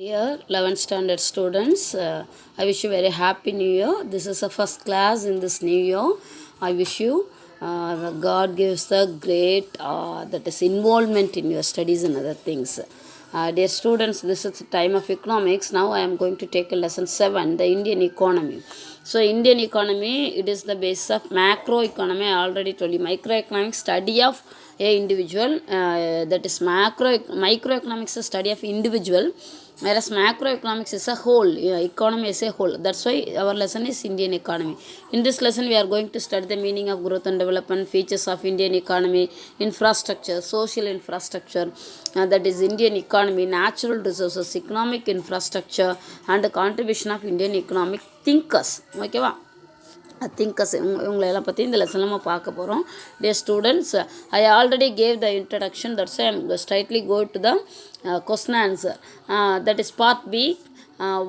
Dear 11th standard students, I wish you very happy new year. This is the first class in this new year. I wish you God gives the great that is involvement in your studies and other things. Dear students, this is the time of economics. Now I am going to take a lesson 7, the Indian economy. So Indian economy, it is the basis of macroeconomy. I already told you, microeconomics study of a individual, that is microeconomics is study of individual, whereas macroeconomics is a whole, economy is a whole. That's why our lesson is Indian economy. In this lesson we are going to study the meaning of growth and development, features of Indian economy, infrastructure, social infrastructure, that is Indian economy, natural resources, economic infrastructure, and the contribution of Indian economic thinkers. ஓகேவா? Thinkers இவங்களெல்லாம் பற்றி இந்த லெசனில் நம்ம பார்க்க போகிறோம். Dear students, I already gave the introduction. That's I am straightly go to the question answer. That is part B.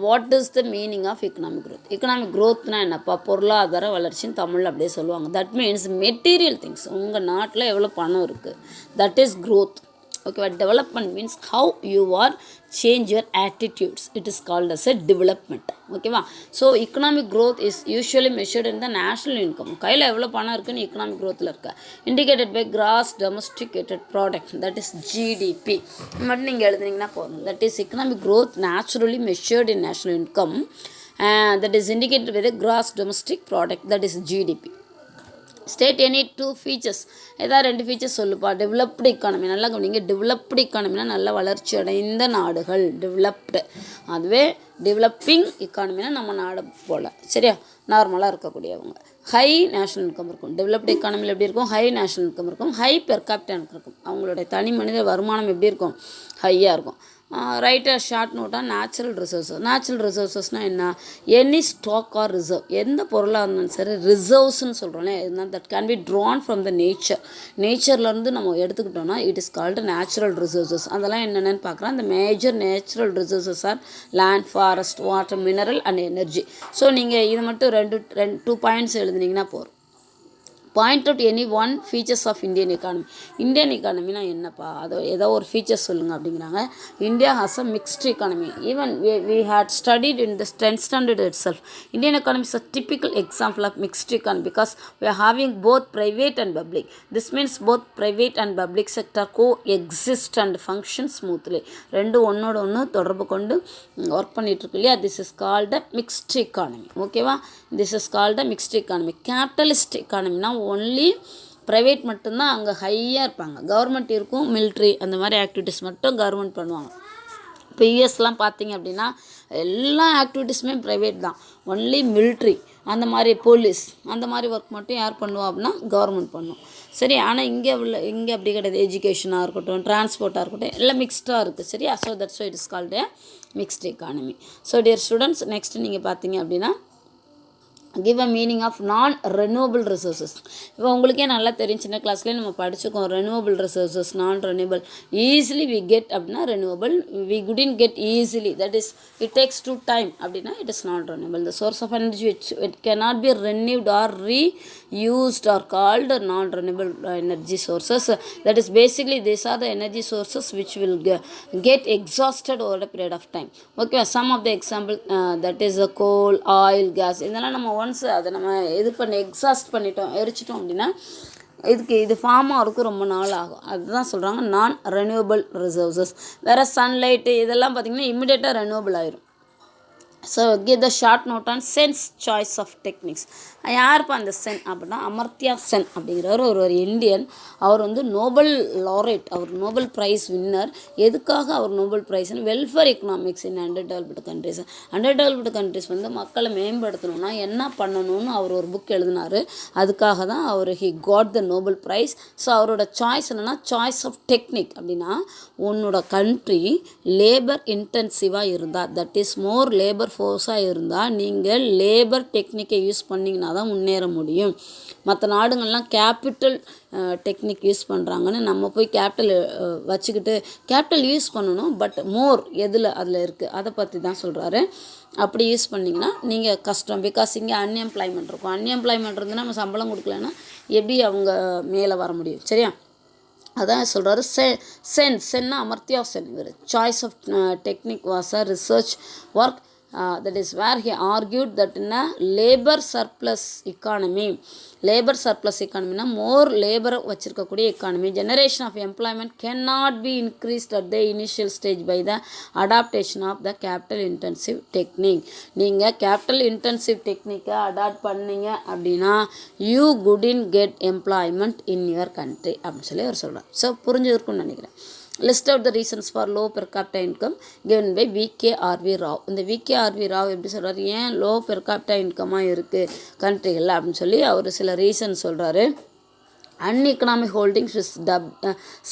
What is the meaning of economic growth? Economic க்ரோத்னா என்னப்பா? பொருளாதார வளர்ச்சின்னு தமிழ் அப்படியே சொல்லுவாங்க. That means material things. உங்கள் நாட்டில் எவ்வளோ பணம் இருக்குது, that is growth. Okay, development means how you are change your attitudes. It is called as a development. Okay va? So economic growth is usually measured in the national income. கையில் எவ்வளோ பணம் இருக்குன்னு economic growthல இருக்கு. Indicated by gross domesticated product, that is GDP. மட்டும் நீங்கள் எழுதுனீங்கன்னா போதும். That is economic growth naturally measured in national income, that is indicated by the gross domestic product, that is GDP. State any two features. ஏதாவது ரெண்டு features சொல்லுப்பா. Developed economy, நல்லா கவனிங்க. Developed எக்கானமினா நல்ல வளர்ச்சி அடைந்த நாடுகள், டெவலப்டு. அதுவே டெவலப்பிங் எக்கானமினா நம்ம நாடு போல், சரியா, நார்மலாக இருக்கக்கூடியவங்க. ஹை நேஷ்னல் இன்கம் இருக்கும். டெவலப்டு எக்கானமியில் எப்படி இருக்கும்? ஹை நேஷ்னல் இன்கம் இருக்கும், ஹை பெர் கேபிட்டா இன்கம் இருக்கும். அவங்களுடைய தனி மனித வருமானம் எப்படி இருக்கும்? ஹையாக இருக்கும். ரைட் அ ஷார்ட் நோட்டாக நேச்சுரல் ரிசோர்ஸஸ். நேச்சுரல் ரிசோர்ஸஸ்னால் என்ன? எனி ஸ்டாக் ஆர் ரிசர்வ், எந்த பொருளாக இருந்தாலும் சரி ரிசர்வ்ஸ்ன்னு சொல்கிறோம்ல, that can be drawn from the nature. நேச்சர்லேருந்து நம்ம எடுத்துக்கிட்டோம்னா it is called natural resources. அதெல்லாம் என்னென்னு பார்க்குறோம். இந்த major natural resources are land, forest, water, mineral and energy. So நீங்கள் இது மட்டும் டூ பாயிண்ட்ஸ் எழுதுனீங்கன்னா போதும். Point out any one features of Indian economy. Indian எக்கானமினா என்னப்பா? அது ஏதோ ஒரு ஃபீச்சர்ஸ் சொல்லுங்கள் அப்படிங்கிறாங்க. India has a mixed economy. Even we had studied in the 10th standard itself. Indian economy is a typical example of mixed economy because we are having both private and public. This means both private and public sector coexist and function smoothly. ரெண்டு ஒன்னோட ஒன்று தொடர்பு கொண்டு work பண்ணிட்டு இருக்கு இல்லையா? This is called mixed economy. ஓகேவா? This is called mixed economy. Capitalist எக்கானமினா ஒன்லி ப்ரைவேட் மட்டும்தான் அங்கே ஹையாக இருப்பாங்க. கவர்மெண்ட் இருக்கும், மிலிட்ரி அந்த மாதிரி ஆக்டிவிட்டீஸ் மட்டும் கவர்மெண்ட் பண்ணுவாங்க. இப்போ யூஎஸ்லாம் பார்த்தீங்க அப்படின்னா எல்லா ஆக்டிவிட்டீஸுமே ப்ரைவேட் தான். ஒன்லி மிலிட்ரி அந்த மாதிரி, போலீஸ் அந்த மாதிரி ஒர்க் மட்டும் யார் பண்ணுவோம் அப்படின்னா கவர்மெண்ட் பண்ணும். சரி, ஆனால் இங்கே அப்படி கிடையாது. எஜுகேஷனாக இருக்கட்டும், டிரான்ஸ்போர்ட்டாக இருக்கட்டும், எல்லாம் மிக்ஸ்டாக இருக்குது. சரியா? So that's why it is called a mixed economy. So dear students, next நீங்கள் பார்த்தீங்க அப்படின்னா give a meaning of non-renewable resources. இப்போ உங்களுக்கே நல்லா தெரியும், சின்ன கிளாஸ்லேயே நம்ம படிச்சுக்கோம். renewable resources, non-renewable, easily we get அப்படின்னா renewable, we couldn't get easily, that is it takes too time அப்படின்னா it is non-renewable. The source of energy which it cannot be renewed or reused are called non-renewable energy sources. That is basically these are the energy sources which will get exhausted over a period of time. Okay, some of the example, that is coal, oil, gas. இதெல்லாம் நம்ம once அதை நம்ம இது பண்ணி exhaust பண்ணிட்டோம், எரிச்சிட்டோம் அப்படின்னா இது form ஆகிறதுக்கு ரொம்ப நாள் ஆகும். அதுதான் சொல்கிறாங்க நான் ரெனியூவபிள் ரிசோர்ஸஸ். வேறு சன்லைட்டு இதெல்லாம் பார்த்திங்கன்னா இமிடியேட்டாக ரெனியூவபிள் ஆயிரும். So give the short note on Sen's choice of techniques. யாருப்பா அந்த சென் அப்படின்னா அமர்த்தியா சென் அப்படிங்கிறவர் ஒரு இந்தியன். அவர் வந்து நோபல் லாரேட், அவர் நோபல் ப்ரைஸ் வின்னர். எதுக்காக அவர் நோபல் ப்ரைஸ்னு? Welfare economics in underdeveloped countries. Underdeveloped countries வந்து மக்களை மேம்படுத்தணும்னா என்ன பண்ணணும்னு அவர் ஒரு புக் எழுதினார். அதுக்காக தான் அவர் he got the Nobel prize. So அவரோட சாய்ஸ் என்னென்னா சாய்ஸ் ஆஃப் டெக்னிக். அப்படின்னா உன்னோட கண்ட்ரி லேபர் இன்டென்சிவாக இருந்தால், தட் இஸ் மோர் லேபர் ஃபோர்ஸாக இருந்தால் நீங்கள் லேபர் டெக்னிக்கை யூஸ் பண்ணிங்கன்னா தான் முன்னேற முடியும். மற்ற நாடுகள்லாம் கேபிட்டல் டெக்னிக் யூஸ் பண்ணுறாங்கன்னு நம்ம போய் கேபிட்டல் வச்சுக்கிட்டு கேபிட்டல் யூஸ் பண்ணணும், பட் மோர் அதில் இருக்குது, அதை பற்றி தான் சொல்கிறாரு. அப்படி யூஸ் பண்ணிங்கன்னா நீங்கள் கஷ்டம். பிகாஸ் இங்கே அன்எம்ப்ளாய்மெண்ட் இருக்கும். அன்எம்ப்ளாய்மெண்ட் இருந்துன்னா நம்ம சம்பளம் கொடுக்கலன்னா எப்படி அவங்க மேலே வர முடியும்? சரியா? அதான் சொல்கிறாரு சென்னா அமர்த்தியா சென். இவர் choice of technique was a research work that is where he argued that in a labor surplus economy னா மோர் லேபரை வச்சுருக்கக்கூடிய economy, generation of employment cannot be increased at the initial stage by the adaptation of the capital intensive technique. நீங்கள் capital intensive டெக்னிக்கை adapt பண்ணீங்க அப்படின்னா you couldn't get employment in your country அப்படின்னு சொல்லி அவர் சொல்கிறார். ஸோ புரிஞ்சுருக்குன்னு நினைக்கிறேன். List out the reasons for low per capita income given by VKRV Rao. இந்த விகேஆர்வி ராவ் எப்படி சொல்கிறார், ஏன் லோ பெர் கேபிட்டா இன்கமாக இருக்குது கண்ட்ரிகளில் அப்படின்னு சொல்லி அவர் சில ரீசன் சொல்கிறாரு. அன்இக்கனாமிக் ஹோல்டிங்ஸ் வித்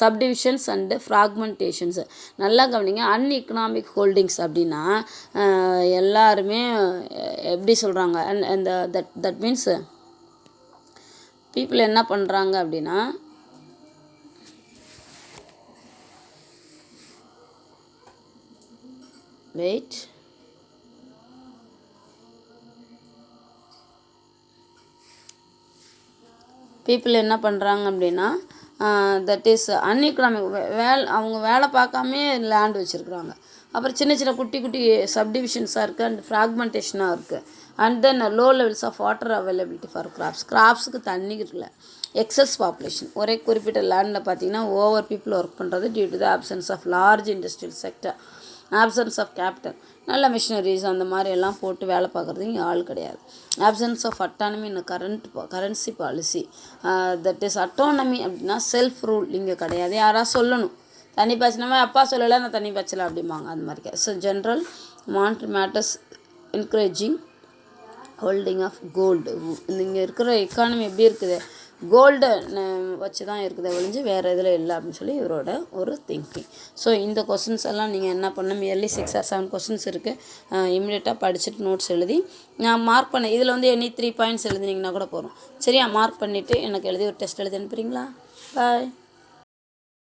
சப்டிவிஷன்ஸ் அண்டு ஃப்ராக்மெண்டேஷன்ஸ். நல்லா கவனிங்க, அன்இக்கனாமிக் ஹோல்டிங்ஸ் அப்படின்னா எல்லாருமே எப்படி சொல்கிறாங்க, அந்த தட் மீன்ஸ் பீப்புள் என்ன பண்ணுறாங்க அப்படின்னா வெயிட் பீப்புள் என்ன பண்ணுறாங்க அப்படின்னா தட் இஸ் அன்இக்கனாமிக் அவங்க வேலை பார்க்காமே லேண்ட் வச்சுருக்குறாங்க. அப்புறம் சின்ன சின்ன குட்டி குட்டி சப்டிவிஷன்ஸாக இருக்குது அண்ட் ஃப்ராக்மெண்டேஷனாக இருக்குது. And then low levels of water availability for கிராப்ஸுக்கு தண்ணி இருக்குல்ல. எக்ஸஸ் பாப்புலேஷன், ஒரே குறிப்பிட்ட லேண்டில் பார்த்தீங்கன்னா ஓவர் பீப்புள் ஒர்க் பண்ணுறது due to the absence of large industrial sector, absence of capital, நல்ல மிஷினரிஸ் அந்த மாதிரி எல்லாம் போட்டு வேலை பார்க்குறது இங்கே ஆள் கிடையாது. Absence of autonomy in currency policy, that is autonomy அப்படின்னா செல்ஃப் ரூல் இங்கே கிடையாது. யாராவது சொல்லணும், தண்ணி பாய்ச்சினமா அப்பா சொல்லலை நான் தண்ணி பாய்ச்சலை அப்படிம்பாங்க, அந்த மாதிரி. So general monetary matters encouraging holding of gold. இங்கே இருக்கிற எக்கானமி எப்படி இருக்குது, கோல்டு வச்சு தான் இருக்குது ஒழிஞ்சு வேறு இதில் இல்லை அப்படின்னு சொல்லி இவரோட ஒரு திங்கிங். ஸோ இந்த கொஸ்டின்ஸ் எல்லாம் நீங்கள் என்ன பண்ணணும், இயர்லி 6 or 7 கொஸ்டின்ஸ் இருக்குது. இமீடியட்டாக படிச்சுட்டு நோட்ஸ் எழுதி நான் மார்க் பண்ணேன். இதில் வந்து எனி 3 பாயிண்ட்ஸ் எழுதினீங்கன்னா கூட போகிறோம். சரியா, மார்க் பண்ணிவிட்டு எனக்கு எழுதி ஒரு டெஸ்ட் எழுதி அனுப்புகிறீங்களா? பாய்.